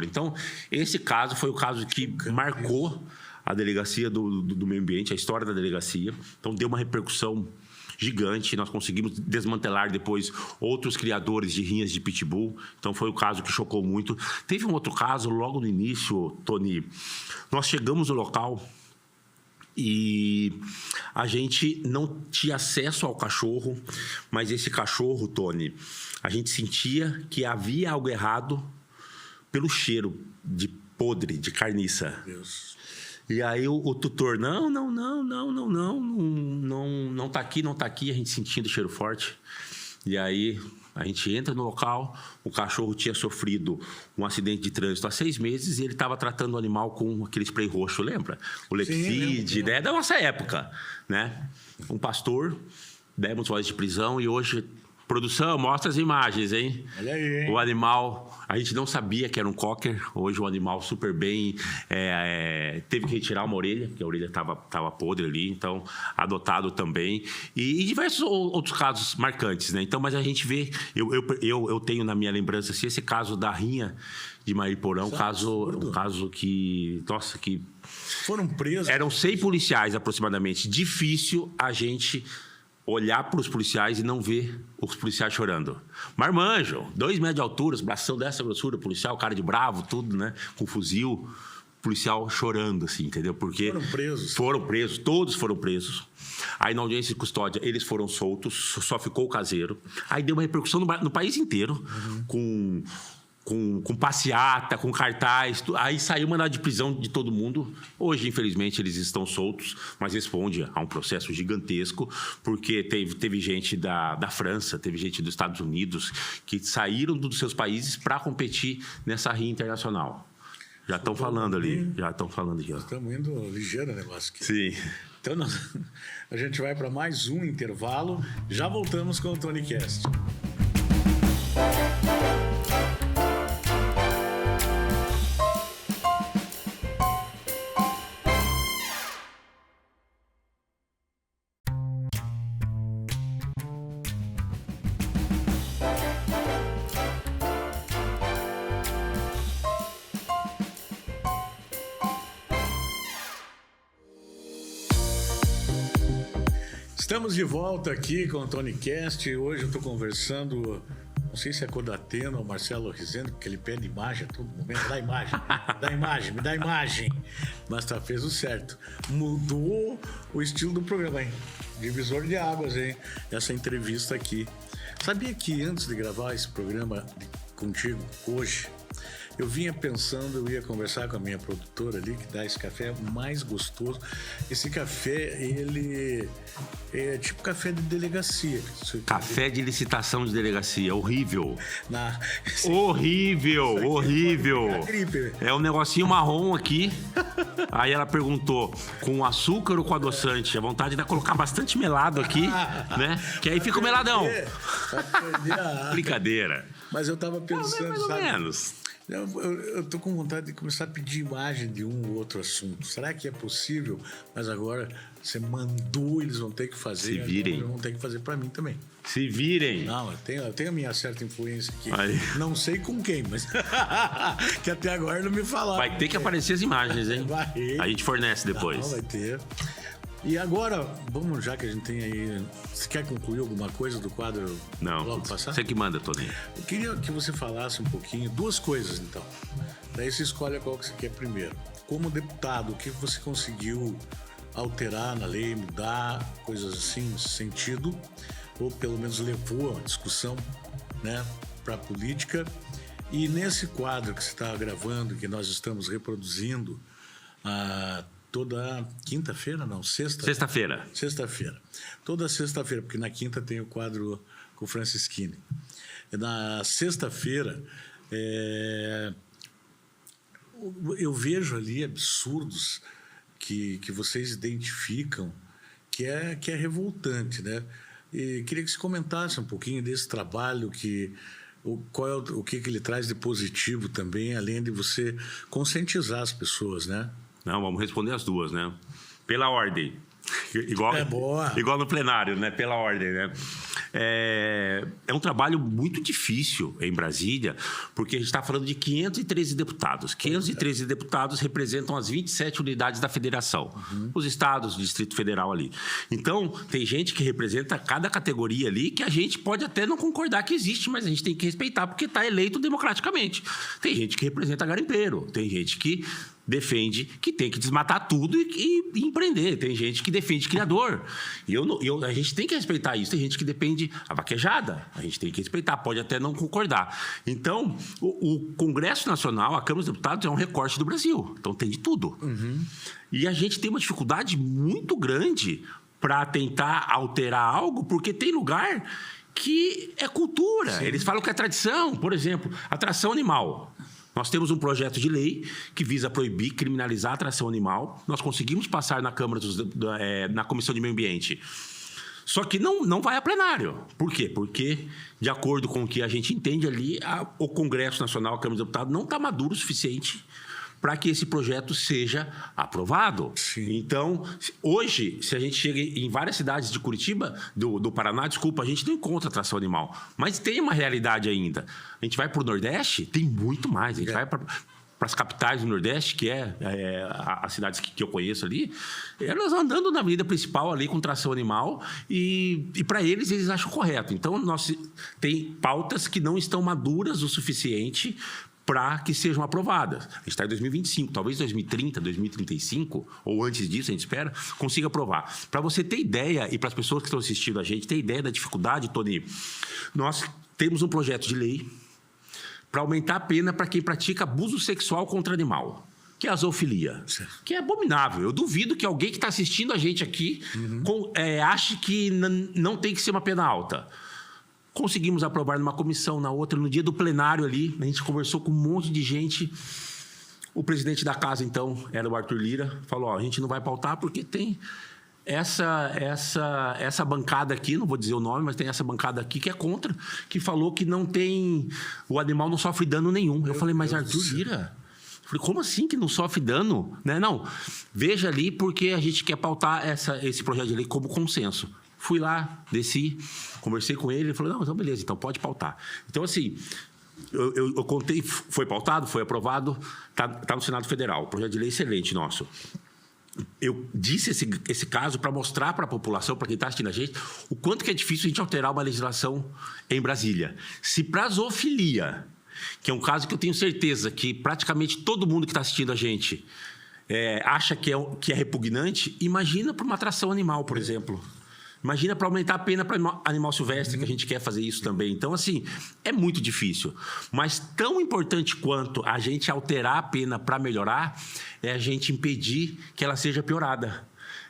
S2: Então, esse caso foi o caso que marcou a delegacia do meio ambiente, a história da delegacia. Então, deu uma repercussão gigante. Nós conseguimos desmantelar depois outros criadores de rinhas de pitbull. Então, foi o caso que chocou muito. Teve um outro caso logo no início, Tony. Nós chegamos no local e a gente não tinha acesso ao cachorro, mas esse cachorro, Tony, a gente sentia que havia algo errado pelo cheiro de podre, de carniça.
S1: Deus.
S2: E aí o tutor, não tá aqui, a gente sentindo o cheiro forte. E aí a gente entra no local, o cachorro tinha sofrido um acidente de trânsito há 6 meses e ele estava tratando o animal com aquele spray roxo, lembra? O Lexide, né? Da nossa época, né? Um pastor, demos voz de prisão e hoje Produção, mostra as imagens, hein?
S1: Olha aí, hein?
S2: O animal, a gente não sabia que era um cocker. Hoje o animal super bem. Teve que retirar uma orelha, porque a orelha estava podre ali, então adotado também. E diversos outros casos marcantes, né? Então, mas a gente vê, eu tenho na minha lembrança assim, esse caso da rinha de Mariporã, um caso que, nossa, que
S1: foram presos.
S2: Eram 100 policiais aproximadamente. Difícil a gente olhar para os policiais e não ver os policiais chorando. Marmanjo, 2 metros de altura, bração dessa grossura, policial, cara de bravo, tudo, né? Com fuzil, policial chorando, assim, entendeu? Porque
S1: foram presos.
S2: Foram presos, todos foram presos. Aí na audiência de custódia, eles foram soltos, só ficou o caseiro. Aí deu uma repercussão no país inteiro, com passeata, com cartaz. Aí saiu mandado de prisão de todo mundo. Hoje, infelizmente, eles estão soltos, mas responde a um processo gigantesco, porque teve gente da França, teve gente dos Estados Unidos, que saíram dos seus países para competir nessa rinha internacional. Já estão falando ali. Já estão falando aqui.
S1: Estamos indo ligeiro o negócio aqui.
S2: Sim.
S1: Então, a gente vai para mais um intervalo. Já voltamos com o Tony Cast. Estamos de volta aqui com o Tony Cast. Hoje eu estou conversando, não sei se é com o Datena ou Marcelo Rizendo, porque ele pede imagem a todo momento. Me dá imagem. Mas fez o certo. Mudou o estilo do programa, hein? Divisor de águas, hein? Essa entrevista aqui. Sabia que antes de gravar esse programa contigo, hoje, eu vinha pensando, eu ia conversar com a minha produtora ali, que dá esse café mais gostoso. Esse café, ele é tipo café de delegacia.
S2: Café de licitação de delegacia, horrível. Horrível. É um negocinho marrom aqui. Aí ela perguntou, com açúcar ou com adoçante? A vontade de colocar bastante melado aqui, né? Que aí fica o meladão. Brincadeira.
S1: Mas eu tava pensando,
S2: mais ou menos.
S1: Eu tô com vontade de começar a pedir imagem de um ou outro assunto. Será que é possível? Mas agora você mandou, eles vão ter que fazer.
S2: Se virem.
S1: Eles vão ter que fazer para mim também.
S2: Se virem.
S1: Não, eu tenho a minha certa influência aqui.
S2: Aí.
S1: Não sei com quem, mas que até agora não me falaram.
S2: Vai ter que aparecer as imagens, hein?
S1: Vai.
S2: A gente fornece depois.
S1: Não, vai ter. E agora, vamos, já que a gente tem aí... Você quer concluir alguma coisa do quadro?
S2: Não,
S1: logo passar?
S2: você que manda, Tony.
S1: Eu queria que você falasse um pouquinho, 2 coisas, então. Daí você escolhe qual que você quer primeiro. Como deputado, o que você conseguiu alterar na lei, mudar, coisas assim, nesse sentido? Ou pelo menos levou a discussão, né, para a política? E nesse quadro que você está gravando, que nós estamos reproduzindo... toda quinta-feira, não,
S2: Sexta-feira.
S1: Sexta-feira. Toda sexta-feira, porque na quinta tem o quadro com o Francisquini. Na sexta-feira, eu vejo ali absurdos que vocês identificam que é revoltante, né? E queria que você comentasse um pouquinho desse trabalho o que ele traz de positivo também, além de você conscientizar as pessoas, né?
S2: Não, vamos responder as duas, né? Pela ordem. Igual no plenário, né? Pela ordem, né? É um trabalho muito difícil em Brasília, porque a gente está falando de 513 deputados. 513 deputados representam as 27 unidades da federação. Os estados, o Distrito Federal ali. Então, tem gente que representa cada categoria ali que a gente pode até não concordar que existe, mas a gente tem que respeitar porque está eleito democraticamente. Tem gente que representa garimpeiro, tem gente que defende que tem que desmatar tudo e empreender. Tem gente que defende criador. E a gente tem que respeitar isso. Tem gente que defende a vaquejada. A gente tem que respeitar. Pode até não concordar. Então, o Congresso Nacional, a Câmara dos Deputados, é um recorte do Brasil. Então, tem de tudo. E a gente tem uma dificuldade muito grande para tentar alterar algo, porque tem lugar que é cultura. Sim. Eles falam que é tradição. Por exemplo, atração animal. Nós temos um projeto de lei que visa proibir, criminalizar a atração animal. Nós conseguimos passar na Câmara, na Comissão de Meio Ambiente. Só que não vai a plenário. Por quê? Porque, de acordo com o que a gente entende ali, o Congresso Nacional, a Câmara dos Deputados, não está maduro o suficiente para que esse projeto seja aprovado.
S1: Sim.
S2: Então, hoje, se a gente chega em várias cidades de Curitiba, do Paraná, desculpa, a gente não encontra tração animal. Mas tem uma realidade ainda. A gente vai para o Nordeste, tem muito mais. A gente vai para as capitais do Nordeste, que as cidades que eu conheço ali, elas andando na avenida principal ali com tração animal e para eles acham correto. Então, tem pautas que não estão maduras o suficiente para que sejam aprovadas. A gente está em 2025, talvez 2030, 2035, ou antes disso, a gente espera, consiga aprovar. Para você ter ideia, e para as pessoas que estão assistindo a gente ter ideia da dificuldade, Tony, nós temos um projeto de lei para aumentar a pena para quem pratica abuso sexual contra animal, que é a zoofilia, que é abominável. Eu duvido que alguém que está assistindo a gente aqui ache que não tem que ser uma pena alta. Conseguimos aprovar numa comissão, na outra, no dia do plenário ali, a gente conversou com um monte de gente. O presidente da casa, então, era o Arthur Lira, falou, a gente não vai pautar porque tem essa bancada aqui, não vou dizer o nome, mas tem essa bancada aqui que é contra, que falou que não tem... O animal não sofre dano nenhum. Eu falei, mas Arthur Lira... Eu falei, como assim que não sofre dano? Né? Não, veja ali porque a gente quer pautar esse projeto de lei como consenso. Fui lá, desci, conversei com ele, ele falou, não, então beleza, então pode pautar. Então, assim, eu contei, foi pautado, foi aprovado, tá no Senado Federal, projeto de lei excelente nosso. Eu disse esse caso para mostrar para a população, para quem está assistindo a gente, o quanto que é difícil a gente alterar uma legislação em Brasília. Se para a zoofilia, que é um caso que eu tenho certeza que praticamente todo mundo que está assistindo a gente acha que é repugnante, imagina para uma atração animal, por exemplo. Imagina para aumentar a pena para animal silvestre, que a gente quer fazer isso também. Então, assim, é muito difícil. Mas tão importante quanto a gente alterar a pena para melhorar é a gente impedir que ela seja piorada.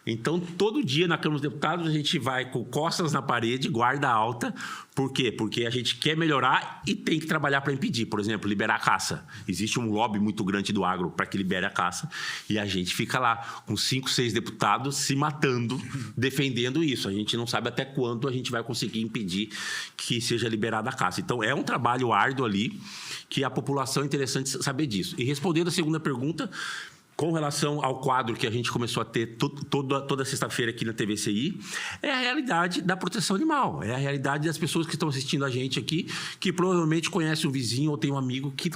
S2: Então, todo dia na Câmara dos Deputados, a gente vai com costas na parede, guarda alta. Por quê? Porque a gente quer melhorar e tem que trabalhar para impedir. Por exemplo, liberar a caça. Existe um lobby muito grande do agro para que libere a caça. E a gente fica lá com 5, 6 deputados se matando, defendendo isso. A gente não sabe até quando a gente vai conseguir impedir que seja liberada a caça. Então, é um trabalho árduo ali, que a população é interessante saber disso. E respondendo a segunda pergunta... Com relação ao quadro que a gente começou a ter toda sexta-feira aqui na TVCI, é a realidade da proteção animal. É a realidade das pessoas que estão assistindo a gente aqui, que provavelmente conhece um vizinho ou tem um amigo que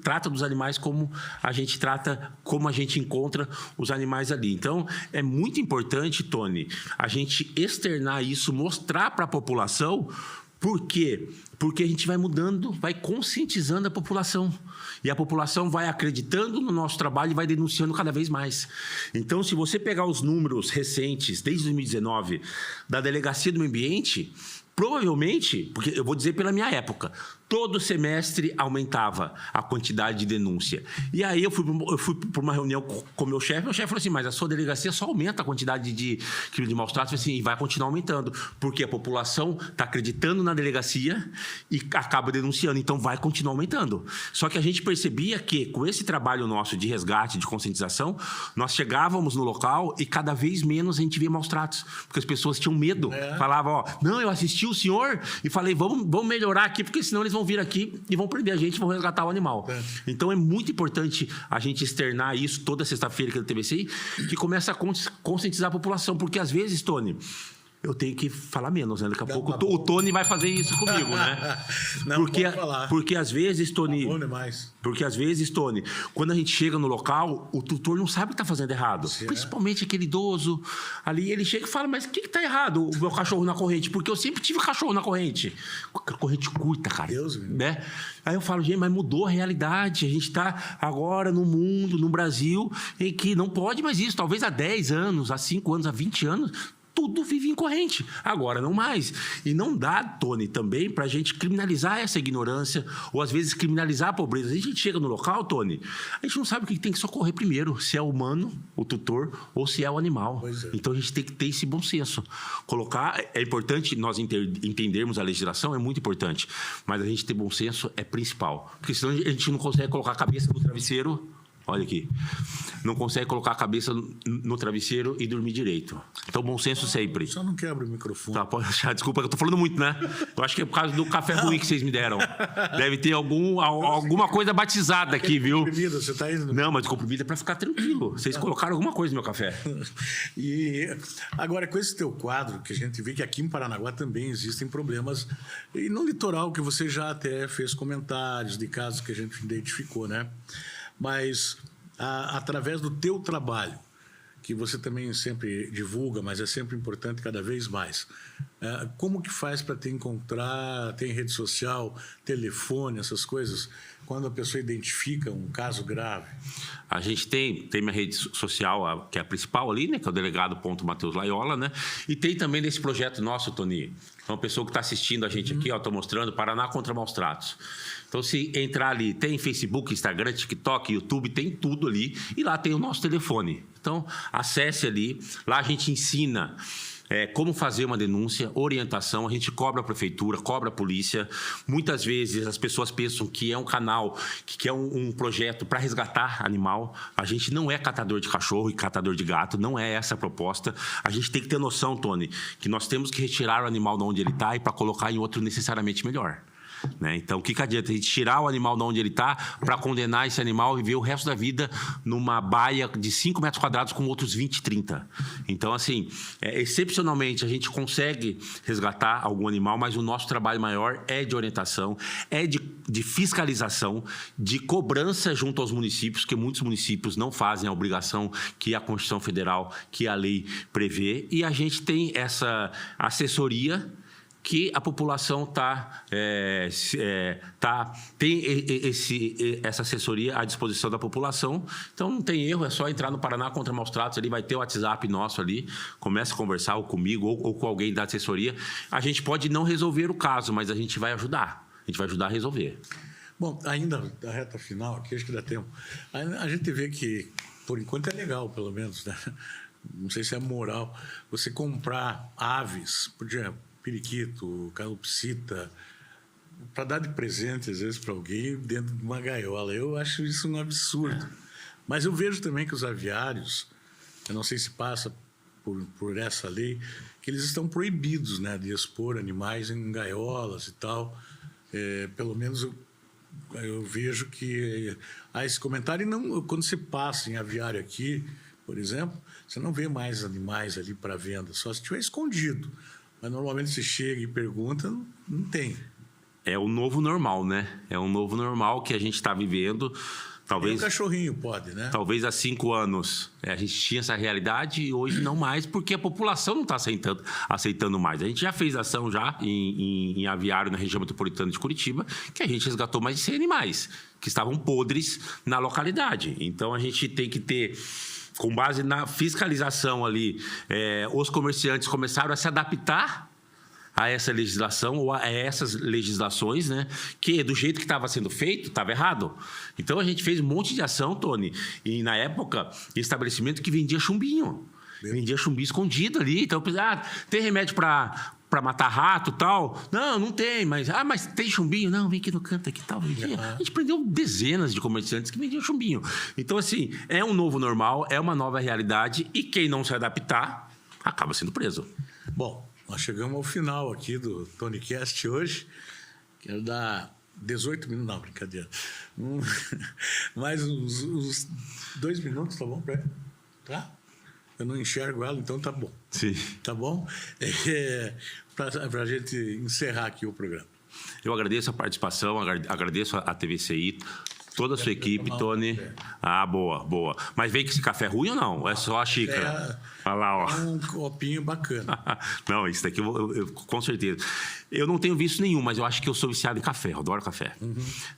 S2: trata dos animais como a gente trata, como a gente encontra os animais ali. Então, é muito importante, Tony, a gente externar isso, mostrar para a população. Por quê? Porque a gente vai mudando, vai conscientizando a população. E a população vai acreditando no nosso trabalho e vai denunciando cada vez mais. Então, se você pegar os números recentes, desde 2019, da Delegacia do Meio Ambiente, provavelmente, porque eu vou dizer pela minha época, todo semestre aumentava a quantidade de denúncia. E aí eu fui para uma reunião com o meu chefe falou assim, mas a sua delegacia só aumenta a quantidade de crime de maus tratos, assim, e vai continuar aumentando, porque a população está acreditando na delegacia e acaba denunciando, então vai continuar aumentando. Só que a gente percebia que, com esse trabalho nosso de resgate, de conscientização, nós chegávamos no local e cada vez menos a gente via maus tratos, porque as pessoas tinham medo. Falavam, não, eu assisti o senhor e falei, vamos melhorar aqui, porque senão eles vão vir aqui e vão prender a gente e vão resgatar o animal. Então, é muito importante a gente externar isso toda sexta-feira aqui na TVCI, que começa a conscientizar a população, porque às vezes, Tony, eu tenho que falar menos, né? Daqui a pouco o Tony vai fazer isso comigo, né?
S1: Não, pode falar.
S2: Porque às vezes, Tony...
S1: Tá bom demais.
S2: Porque às vezes, Tony, quando a gente chega no local, o tutor não sabe o que está fazendo errado. Principalmente aquele idoso ali, ele chega e fala, mas o que está errado o meu cachorro na corrente? Porque eu sempre tive cachorro na corrente. Corrente curta, cara.
S1: Deus,
S2: né? Aí eu falo, gente, mas mudou a realidade. A gente está agora no mundo, no Brasil, em que não pode mais isso. Talvez há 10 anos, há 5 anos, há 20 anos... Tudo vive em corrente. Agora, não mais. E não dá, Tony, também para a gente criminalizar essa ignorância ou, às vezes, criminalizar a pobreza. A gente chega no local, Tony, a gente não sabe o que tem que socorrer primeiro, se é o humano, o tutor, ou se é o animal. Então, a gente tem que ter esse bom senso. É importante nós entendermos a legislação, é muito importante. Mas a gente ter bom senso é principal. Porque senão a gente não consegue colocar a cabeça no travesseiro olha aqui, não consegue colocar a cabeça no travesseiro e dormir direito. Então, bom senso sempre.
S1: Só não quebra o microfone.
S2: Tá, pode deixar, desculpa que eu tô falando muito, né? Eu acho que é por causa do café ruim que vocês me deram. Deve ter alguma coisa batizada aqui, viu?
S1: Bebida, você tá indo...
S2: Não, mas comprimido é pra ficar tranquilo. Vocês colocaram alguma coisa no meu café.
S1: E agora, com esse teu quadro, que a gente vê que aqui em Paranaguá também existem problemas, e no litoral, que você já até fez comentários de casos que a gente identificou, né? Mas, através do teu trabalho, que você também sempre divulga, mas é sempre importante cada vez mais, como que faz para te encontrar? Tem rede social, telefone, essas coisas, quando a pessoa identifica um caso grave?
S2: A gente tem minha rede social, que é a principal ali, né? Que é o delegado.Mateus Laiola, né? E tem também nesse projeto nosso, Tony, uma pessoa que está assistindo a gente aqui, ó, tô mostrando, Paraná contra Maus Tratos. Então, se entrar ali, tem Facebook, Instagram, TikTok, YouTube, tem tudo ali. E lá tem o nosso telefone. Então, acesse ali. Lá a gente ensina como fazer uma denúncia, orientação. A gente cobra a prefeitura, cobra a polícia. Muitas vezes as pessoas pensam que é um canal, que é um projeto para resgatar animal. A gente não é catador de cachorro e catador de gato. Não é essa a proposta. A gente tem que ter noção, Tony, que nós temos que retirar o animal de onde ele está e para colocar em outro necessariamente melhor. Né? Então, o que adianta a gente tirar o animal de onde ele está para condenar esse animal e viver o resto da vida numa baia de 5 metros quadrados com outros 20, 30? Então, assim, excepcionalmente a gente consegue resgatar algum animal, mas o nosso trabalho maior é de orientação, é de fiscalização, de cobrança junto aos municípios, que muitos municípios não fazem a obrigação que a Constituição Federal, que a lei prevê, e a gente tem essa assessoria que a população tem essa assessoria à disposição da população. Então, não tem erro, é só entrar no Paraná contra Maus Tratos, ali vai ter o WhatsApp nosso ali, começa a conversar ou comigo ou com alguém da assessoria. A gente pode não resolver o caso, mas a gente vai ajudar. A gente vai ajudar a resolver.
S1: Bom, ainda da reta final, aqui acho que dá tempo. A gente vê que, por enquanto, é legal, pelo menos, né? Não sei se é moral, você comprar aves, por exemplo, periquito, calopsita, para dar de presente, às vezes, para alguém dentro de uma gaiola. Eu acho isso um absurdo. Mas eu vejo também que os aviários, eu não sei se passa por essa lei, que eles estão proibidos, né, de expor animais em gaiolas e tal. Pelo menos eu vejo que há esse comentário. E não, quando você passa em aviário aqui, por exemplo, você não vê mais animais ali para venda, só se estiver escondido. Mas normalmente você chega e pergunta, não tem.
S2: É o novo normal, né? É um novo normal que a gente está vivendo. Talvez,
S1: o cachorrinho pode, né?
S2: Talvez há 5 anos a gente tinha essa realidade e hoje não mais, porque a população não está aceitando mais. A gente já fez ação já em aviário na região metropolitana de Curitiba, que a gente resgatou mais de 100 animais que estavam podres na localidade. Então, a gente tem que ter... Com base na fiscalização ali, os comerciantes começaram a se adaptar a essa legislação ou a essas legislações, né? Que do jeito que estava sendo feito, estava errado. Então, a gente fez um monte de ação, Tony, e na época, estabelecimento que vendia chumbinho. Vendia chumbinho escondido ali. Então, tem remédio para matar rato e tal? Não tem, mas tem chumbinho? Não, vem aqui no canto aqui tal. A gente prendeu dezenas de comerciantes que vendiam chumbinho. Então, assim, é um novo normal, é uma nova realidade e quem não se adaptar acaba sendo preso.
S1: Bom, nós chegamos ao final aqui do TonyCast hoje. Quero dar 18 minutos, não, brincadeira. Mais uns 2 minutos, tá bom? Tá? Eu não enxergo ela, então tá bom.
S2: Sim.
S1: Tá bom? Para a gente encerrar aqui o programa.
S2: Eu agradeço a participação, agradeço a TVCI, toda a sua equipe, Tony. Boa. Mas vem que esse café é ruim ou não? É só a xícara? Olha lá, ó.
S1: Um copinho bacana.
S2: Não, isso daqui eu com certeza. Eu não tenho visto nenhum, mas eu acho que eu sou viciado em café, eu adoro café.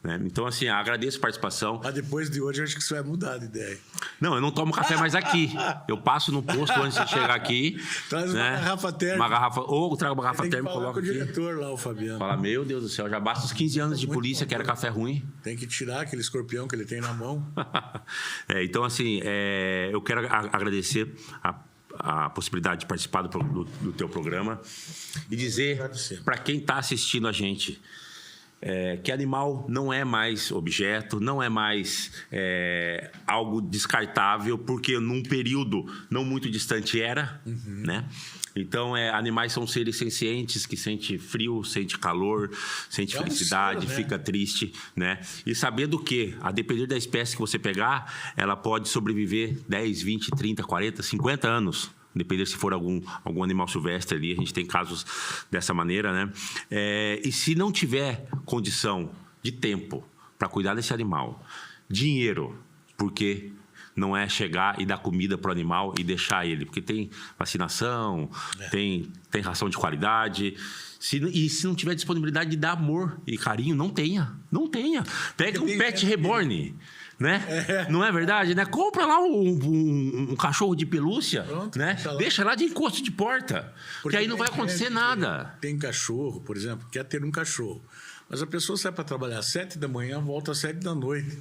S2: Né? Então, assim, agradeço a participação.
S1: Mas depois de hoje, eu acho que você vai mudar de ideia.
S2: Não, eu não tomo café mais aqui. Eu passo no posto antes de chegar aqui.
S1: Traz uma garrafa térmica.
S2: Ou trago uma garrafa térmica e coloco aqui.
S1: Tem que falar com o diretor lá, o Fabiano.
S2: Fala, meu Deus do céu, já basta os 15 anos de polícia que era café ruim.
S1: Tem que tirar aquele escorpião que ele tem na mão.
S2: Então, assim, eu quero agradecer a possibilidade de participar do teu programa e dizer para quem está assistindo a gente, que animal não é mais objeto, não é mais algo descartável, porque num período não muito distante era, né? Então, animais são seres sencientes que sente frio, sente calor, sente felicidade,
S1: ser, né?
S2: fica triste, né? E sabendo que, a depender da espécie que você pegar, ela pode sobreviver 10, 20, 30, 40, 50 anos. Depender se for algum animal silvestre ali, a gente tem casos dessa maneira, né? E se não tiver condição de tempo para cuidar desse animal, dinheiro, porque não é chegar e dar comida para o animal e deixar ele, porque tem vacinação, tem ração de qualidade. E se não tiver disponibilidade de dar amor e carinho, não tenha. Pega um pet reborn, né? Não é verdade, né? Compra lá um cachorro de pelúcia,
S1: pronto,
S2: né? Deixa lá de encosto de porta, porque aí não vai acontecer nada.
S1: Tem cachorro, por exemplo, quer ter um cachorro, mas a pessoa sai para trabalhar às 7 da manhã, volta às 7 da noite,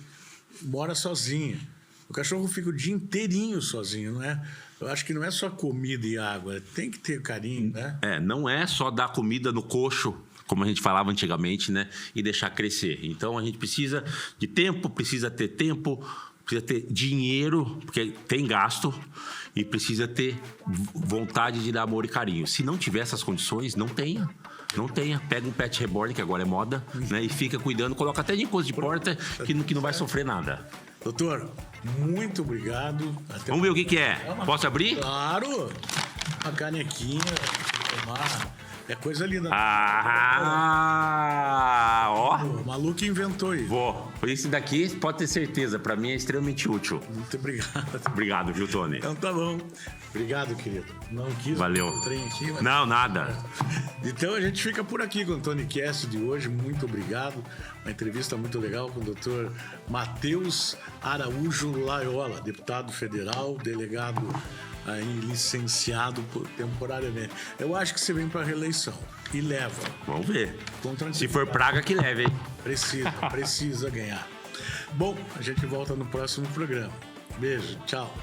S1: mora sozinha. O cachorro fica o dia inteirinho sozinho, não é? Eu acho que não é só comida e água, tem que ter carinho, né?
S2: Não é só dar comida no coxo, como a gente falava antigamente, né? E deixar crescer. Então, a gente precisa de tempo, precisa ter dinheiro, porque tem gasto, e precisa ter vontade de dar amor e carinho. Se não tiver essas condições, não tenha. Não tenha. Pega um pet reborn, que agora é moda, né? E fica cuidando, coloca até de encosto de porta, que não vai sofrer nada.
S1: Doutor, muito obrigado.
S2: Vamos ver o que é. Posso abrir?
S1: Claro! Uma canequinha pra tomar. É coisa linda.
S2: Ó.
S1: O maluco inventou isso.
S2: Esse daqui, pode ter certeza, pra mim é extremamente útil.
S1: Muito obrigado.
S2: Obrigado, viu, Tony?
S1: Então tá bom. Obrigado, querido. Não quis
S2: Valeu.
S1: o trem aqui, mas...
S2: Não, nada.
S1: Então a gente fica por aqui com o Tony Cast de hoje. Muito obrigado. Uma entrevista muito legal com o doutor Matheus Araújo Laiola, deputado federal, delegado aí, licenciado temporariamente. Eu acho que você vem para reeleição e leva.
S2: Vamos ver. Se for praga, que leve, hein?
S1: Precisa ganhar. Bom, a gente volta no próximo programa. Beijo, tchau.